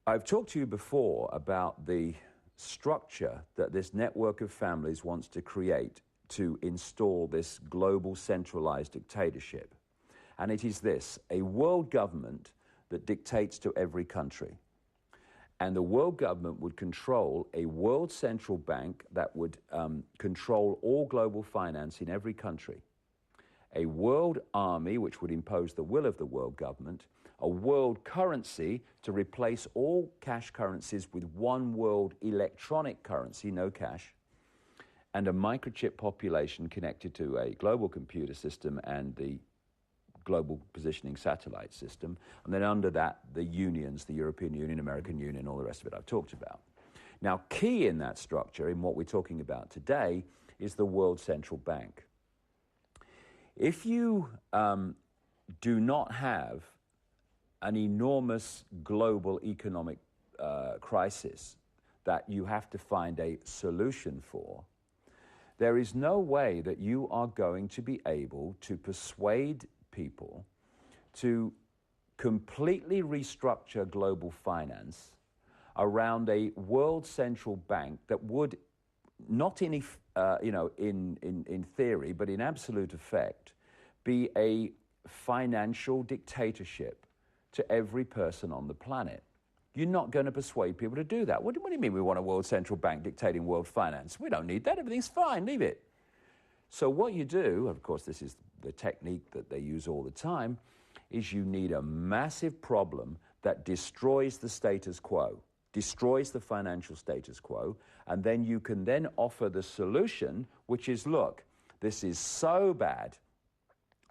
I've talked to you before about the structure that this network of families wants to create to install this global centralized dictatorship. And it is this, a world government that dictates to every country. And the world government would control a world central bank that would control all global finance in every country. A world army which would impose the will of the world government, a world currency to replace all cash currencies with one world electronic currency, no cash, and a microchip population connected to a global computer system and the global positioning satellite system, and then under that, the unions, the European Union, American Union, all the rest of it I've talked about. Now, key in that structure, in what we're talking about today, is the World Central Bank. If you do not have an enormous global economic crisis that you have to find a solution for, there is no way that you are going to be able to persuade people to completely restructure global finance around a world central bank that would, not in theory, but in absolute effect, be a financial dictatorship to every person on the planet. You're not going to persuade people to do that. What do you mean we want a world central bank dictating world finance? We don't need that. Everything's fine. Leave it. So what you do, of course, this is the technique that they use all the time, is you need a massive problem that destroys the status quo, destroys the financial status quo, and then you can then offer the solution, which is, look, this is so bad,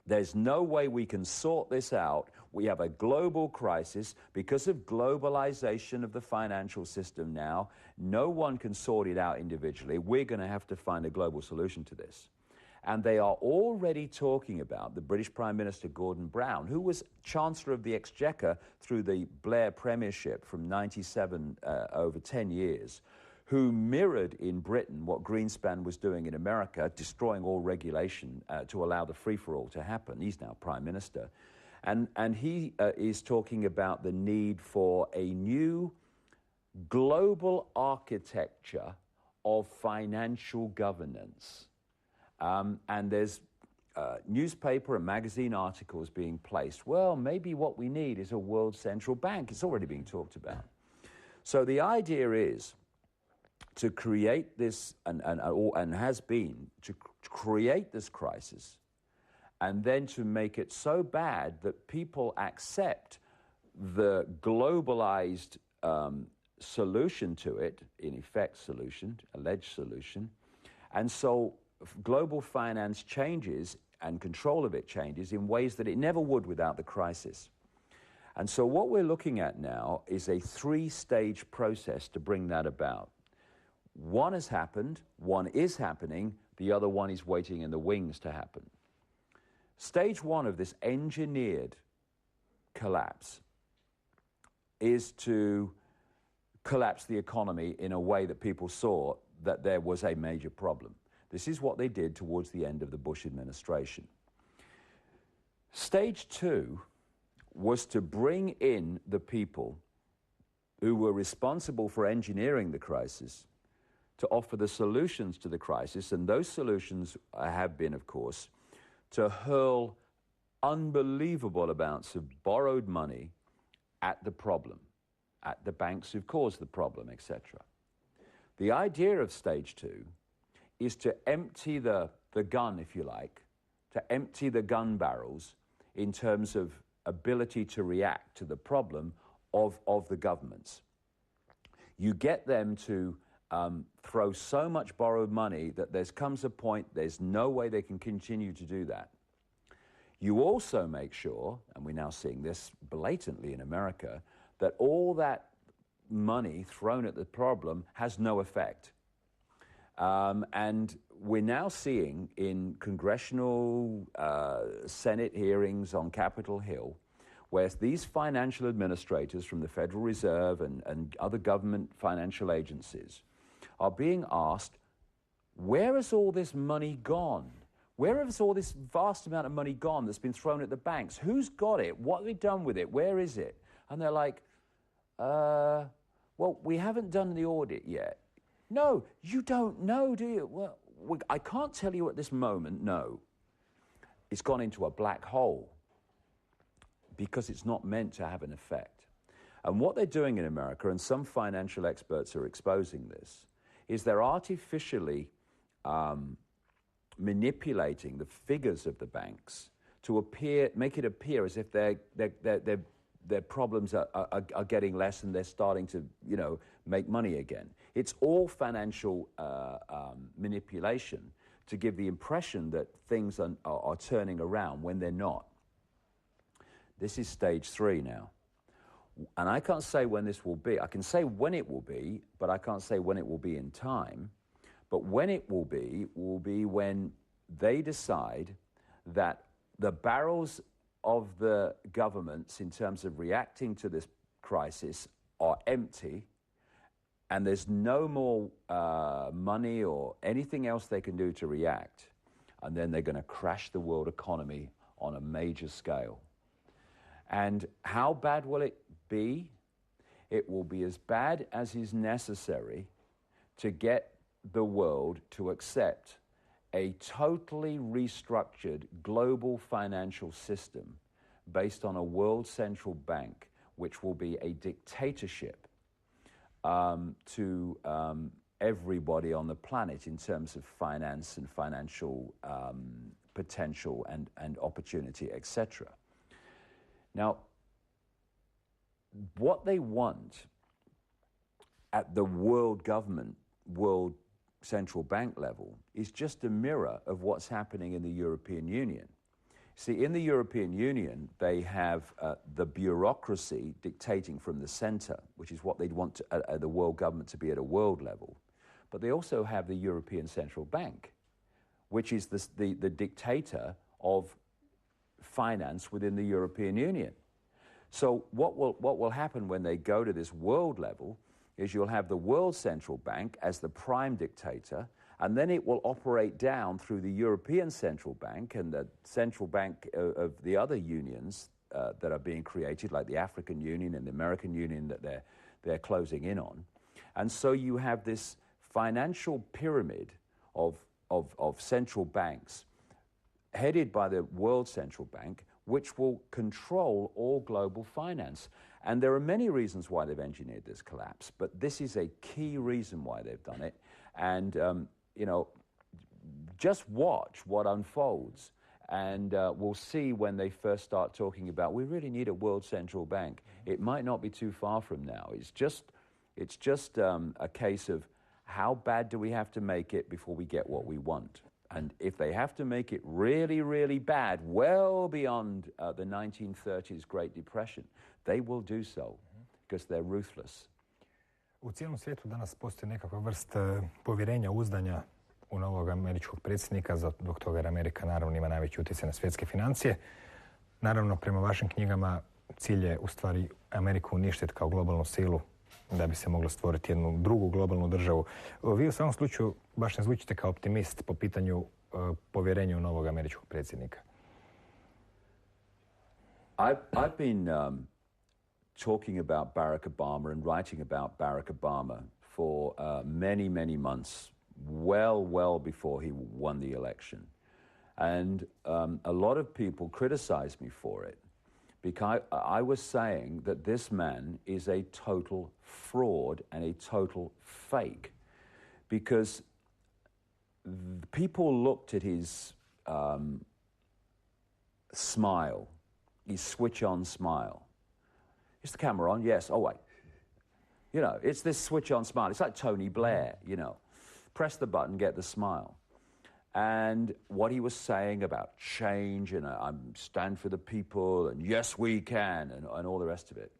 there's no way we can sort this out. We have a global crisis because of globalization of the financial system now. No one can sort it out individually. We're going to have to find a global solution to this. And they are already talking about the British Prime Minister Gordon Brown, who was Chancellor of the Exchequer through the Blair Premiership from 97 over 10 years, who mirrored in Britain what Greenspan was doing in America, destroying all regulation to allow the free-for-all to happen. He's now Prime Minister. And he is talking about the need for a new global architecture of financial governance. And there's newspaper and magazine articles being placed. Well, maybe what we need is a world central bank. It's already being talked about. So the idea is to create this, and has been, to create this crisis, and then to make it so bad that people accept the globalized solution to it, in effect solution, alleged solution, and so global finance changes and control of it changes in ways that it never would without the crisis. And so what we're looking at now is a three-stage process to bring that about. One has happened, one is happening, the other one is waiting in the wings to happen. Stage one of this engineered collapse is to collapse the economy in a way that people saw that there was a major problem. This is what they did towards the end of the Bush administration. Stage two was to bring in the people who were responsible for engineering the crisis to offer the solutions to the crisis, and those solutions have been, of course, to hurl unbelievable amounts of borrowed money at the problem, at the banks who've caused the problem, etc. The idea of stage two is to empty the gun, if you like, to empty the gun barrels in terms of ability to react to the problem of the governments. You get them to throw so much borrowed money that there comes a point there's no way they can continue to do that. You also make sure, and we're now seeing this blatantly in America, that all that money thrown at the problem has no effect. And we're now seeing in congressional Senate hearings on Capitol Hill, where these financial administrators from the Federal Reserve and other government financial agencies are being asked, where has all this money gone? Where has all this vast amount of money gone that's been thrown at the banks? Who's got it? What have they done with it? Where is it? And they're like, Well, we haven't done the audit yet. No, you don't know, do you? Well, I can't tell you at this moment, no. It's gone into a black hole because it's not meant to have an effect. And what they're doing in America, and some financial experts are exposing this, is they're artificially manipulating the figures of the banks to make it appear as if their problems are getting less and they're starting to, make money again. It's all financial manipulation to give the impression that things are turning around when they're not. This is stage 3 now. And I can't say when this will be. I can say when it will be, but I can't say when it will be in time. But when it will be when they decide that the barrels of the governments in terms of reacting to this crisis are empty and there's no more money or anything else they can do to react, and then they're going to crash the world economy on a major scale. And how bad will it be? It will be as bad as is necessary to get the world to accept a totally restructured global financial system based on a world central bank, which will be a dictatorship to everybody on the planet in terms of finance and financial potential and opportunity, etc. Now, what they want at the world government, world central bank level is just a mirror of what's happening in the European Union. See, in the European Union, they have the bureaucracy dictating from the center, which is what they'd want the world government to be at a world level. But they also have the European Central Bank, which is the dictator of finance within the European Union. So what will happen when they go to this world level is you'll have the World Central Bank as the prime dictator, and then it will operate down through the European Central Bank and the central bank of the other unions that are being created, like the African Union and the American Union that they're closing in on. And so you have this financial pyramid of central banks headed by the World Central Bank, which will control all global finance. And there are many reasons why they've engineered this collapse, but this is a key reason why they've done it. And, just watch what unfolds. And we'll see when they first start talking about, we really need a world central bank. It might not be too far from now. It's just a case of how bad do we have to make it before we get what we want? And if they have to make it really, really bad, well beyond the 1930s Great Depression, they will do so because they're ruthless. U cijelom svijetu danas postoji nekakva vrsta povjerenja, uzdanja u novog američkog predsjednika, zbog toga jer Amerika naravno ima najveći utjecaj na svjetske financije. Naravno, prema vašim knjigama, cilj je u stvari Ameriku uništiti kao globalnu silu da bi se moglo stvoriti jednu drugu globalnu državu. Vi u svakom slučaju baš ne zvučite kao optimist po pitanju povjerenja u novog američkog predsjednika. I've been talking about Barack Obama and writing about Barack Obama for many, many months, well before he won the election. And a lot of people criticized me for it because I was saying that this man is a total fraud and a total fake, because people looked at his smile, his switch-on smile. Is the camera on? Yes. Oh, wait. It's this switch-on smile. It's like Tony Blair, Press the button, get the smile. And what he was saying about change and I stand for the people and yes, we can and all the rest of it.